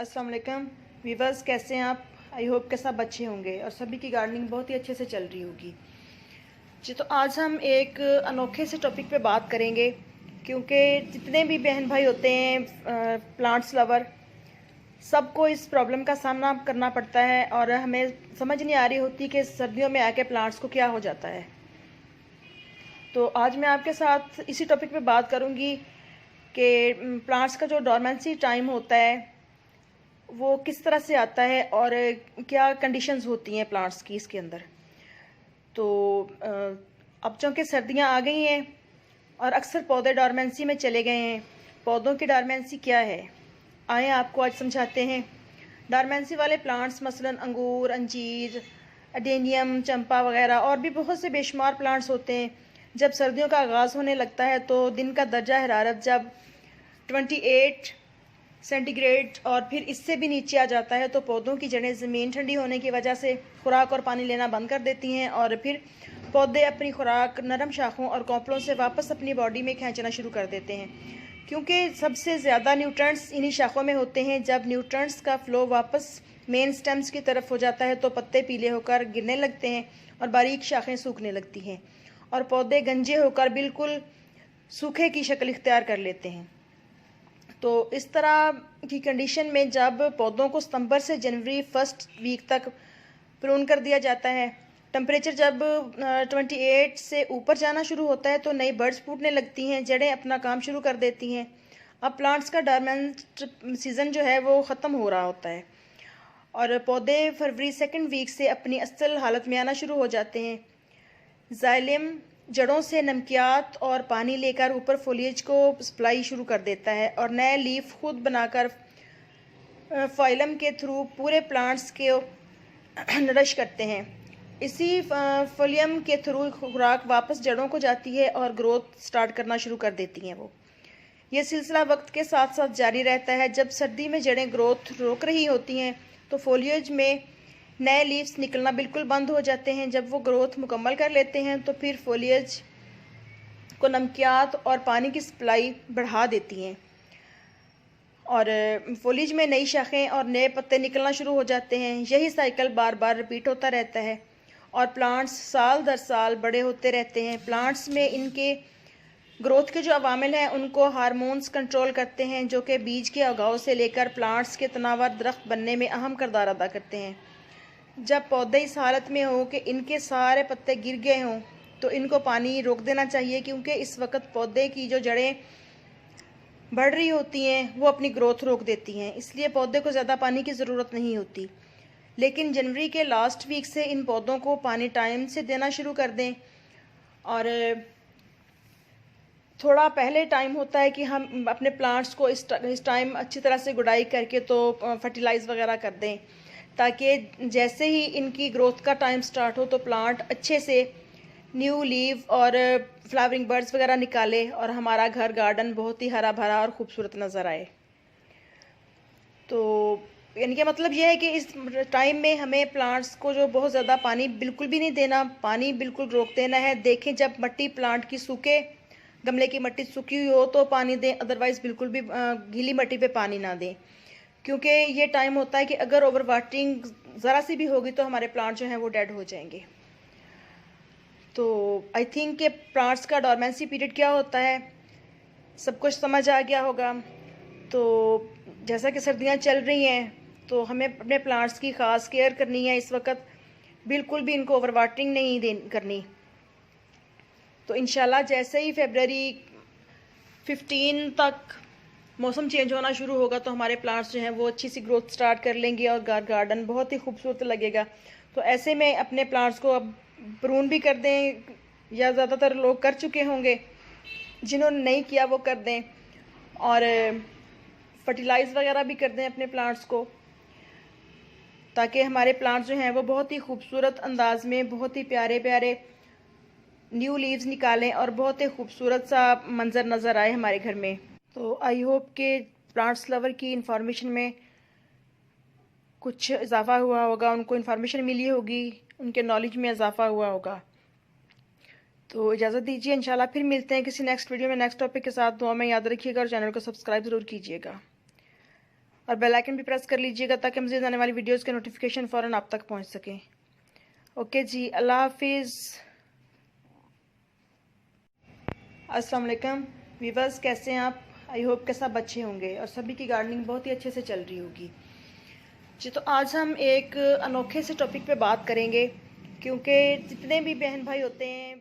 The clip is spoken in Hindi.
अस्सलाम वालेकुम वीवर्स, कैसे हैं आप? आई होप के सब अच्छे होंगे और सभी की गार्डनिंग बहुत ही अच्छे से चल रही होगी जी। तो आज हम एक अनोखे से टॉपिक पे बात करेंगे, क्योंकि जितने भी बहन भाई होते हैं प्लांट्स लवर, सबको इस प्रॉब्लम का सामना करना पड़ता है और हमें समझ नहीं आ रही होती कि सर्दियों में आके प्लांट्स को क्या हो जाता है। तो आज मैं आपके साथ इसी टॉपिक पे बात करूँगी कि प्लांट्स का जो डोरमेंसी टाइम होता है वो किस तरह से आता है और क्या कंडीशंस होती हैं प्लांट्स की इसके अंदर। तो अब चूँकि सर्दियां आ गई हैं और अक्सर पौधे डोरमेंसी में चले गए हैं। पौधों की डोरमेंसी क्या है, आए आपको आज समझाते हैं। डोरमेंसी वाले प्लांट्स मसलन अंगूर, अंजीर, अडेनियम, चंपा वगैरह और भी बहुत से बेशुमार प्लांट्स होते हैं। जब सर्दियों का आगाज़ होने लगता है तो दिन का दर्जा हरारत जब 28 सेंटीग्रेड और फिर इससे भी नीचे आ जाता है तो पौधों की जड़ें ज़मीन ठंडी होने की वजह से खुराक और पानी लेना बंद कर देती हैं और फिर पौधे अपनी खुराक नरम शाखों और कॉपलों से वापस अपनी बॉडी में खींचना शुरू कर देते हैं, क्योंकि सबसे ज़्यादा न्यूट्रिएंट्स इन्हीं शाखों में होते हैं। जब न्यूट्रिएंट्स का फ्लो वापस मेन स्टेम्स की तरफ हो जाता है तो पत्ते पीले होकर गिरने लगते हैं और बारीक शाखें सूखने लगती हैं और पौधे गंजे होकर बिल्कुल सूखे की शक्ल इख्तियार कर लेते हैं। तो इस तरह की कंडीशन में जब पौधों को सितंबर से जनवरी फर्स्ट वीक तक प्रून कर दिया जाता है, टेम्परेचर जब 28 से ऊपर जाना शुरू होता है तो नई बर्ड्स फूटने लगती हैं, जड़ें अपना काम शुरू कर देती हैं। अब प्लांट्स का डोरमेंट सीज़न जो है वो ख़त्म हो रहा होता है और पौधे फरवरी सेकंड वीक से अपनी असल हालत में आना शुरू हो जाते हैं। जाइलम जड़ों से नमकियात और पानी लेकर ऊपर फोलिएज को सप्लाई शुरू कर देता है और नए लीफ खुद बनाकर फाइलम के थ्रू पूरे प्लांट्स के नरिश करते हैं। इसी फोलियम के थ्रू खुराक वापस जड़ों को जाती है और ग्रोथ स्टार्ट करना शुरू कर देती हैं। ये सिलसिला वक्त के साथ साथ जारी रहता है। जब सर्दी में जड़ें ग्रोथ रोक रही होती हैं तो फोलिएज में नए लीव्स निकलना बिल्कुल बंद हो जाते हैं। जब वो ग्रोथ मुकम्मल कर लेते हैं तो फिर फोलिएज को नमकियात और पानी की सप्लाई बढ़ा देती हैं और फोलिएज में नई शाखें और नए पत्ते निकलना शुरू हो जाते हैं। यही साइकिल बार बार रिपीट होता रहता है और प्लांट्स साल दर साल बड़े होते रहते हैं। प्लांट्स में इनके ग्रोथ के जो अवामिल हैं उनको हार्मोन्स कंट्रोल करते हैं, जो कि बीज के उगाव से लेकर प्लांट्स के तनावर दरख्त बनने में अहम किरदार अदा करते हैं। जब पौधे इस हालत में हो कि इनके सारे पत्ते गिर गए हों तो इनको पानी रोक देना चाहिए, क्योंकि इस वक्त पौधे की जो जड़ें बढ़ रही होती हैं वो अपनी ग्रोथ रोक देती हैं, इसलिए पौधे को ज़्यादा पानी की ज़रूरत नहीं होती। लेकिन जनवरी के लास्ट वीक से इन पौधों को पानी टाइम से देना शुरू कर दें और थोड़ा पहले टाइम होता है कि हम अपने प्लांट्स को इस टाइम अच्छी तरह से गुडाई करके तो फर्टिलाइज़ वगैरह कर दें, ताकि जैसे ही इनकी ग्रोथ का टाइम स्टार्ट हो तो प्लांट अच्छे से न्यू लीव और फ्लावरिंग बर्ड्स वगैरह निकाले और हमारा घर गार्डन बहुत ही हरा भरा और ख़ूबसूरत नज़र आए। तो इनका मतलब यह है कि इस टाइम में हमें प्लांट्स को जो बहुत ज़्यादा पानी बिल्कुल भी नहीं देना, पानी बिल्कुल रोक देना है। देखें जब मिट्टी प्लांट की सूखे, गमले की मिट्टी सूखी हुई हो तो पानी दें, अदरवाइज़ बिल्कुल भी गीली मिट्टी पे पानी ना दें, क्योंकि ये टाइम होता है कि अगर ओवर वाटरिंग ज़रा सी भी होगी तो हमारे प्लांट जो हैं वो डेड हो जाएंगे। तो आई थिंक कि प्लांट्स का डोरमेंसी पीरियड क्या होता है सब कुछ समझ आ गया होगा। तो जैसा कि सर्दियां चल रही हैं तो हमें अपने प्लांट्स की ख़ास केयर करनी है। इस वक्त बिल्कुल भी इनको ओवर वाटरिंग नहीं करनी। तो इंशाल्लाह जैसे ही फरवरी 15 तक मौसम चेंज होना शुरू होगा तो हमारे प्लांट्स जो हैं वो अच्छी सी ग्रोथ स्टार्ट कर लेंगे और गार्डन बहुत ही खूबसूरत लगेगा। तो ऐसे में अपने प्लांट्स को अब प्रून भी कर दें, या ज़्यादातर लोग कर चुके होंगे, जिन्होंने नहीं किया वो कर दें और फर्टिलाइज़ वगैरह भी कर दें अपने प्लांट्स को, ताकि हमारे प्लांट्स जो हैं वो बहुत ही खूबसूरत अंदाज में बहुत ही प्यारे प्यारे न्यू लीव्स निकालें और बहुत ही खूबसूरत सा मंजर नज़र आए हमारे घर में। तो आई होप के प्लांट्स लवर की इंफॉर्मेशन में कुछ इजाफा हुआ होगा, उनको इन्फॉर्मेशन मिली होगी, उनके नॉलेज में इजाफा हुआ होगा। तो इजाज़त दीजिए, इंशाल्लाह फिर मिलते हैं किसी नेक्स्ट वीडियो में नेक्स्ट टॉपिक के साथ। दुआ में याद रखिएगा और चैनल को सब्सक्राइब ज़रूर कीजिएगा। और बेल आइकन भी प्रेस कर लीजिएगा ताकि मज़ीद आने वाली वीडियोस के नोटिफिकेशन फ़ौरन आप तक पहुंच सकें। ओके जी, अल्लाह हाफिज़। अस्सलाम वालेकुम वीवर्स, कैसे हैं आप? आई होप के सब अच्छे होंगे और सभी की गार्डनिंग बहुत ही अच्छे से चल रही होगी जी। तो आज हम एक अनोखे से टॉपिक पे बात करेंगे, क्योंकि जितने भी बहन भाई होते हैं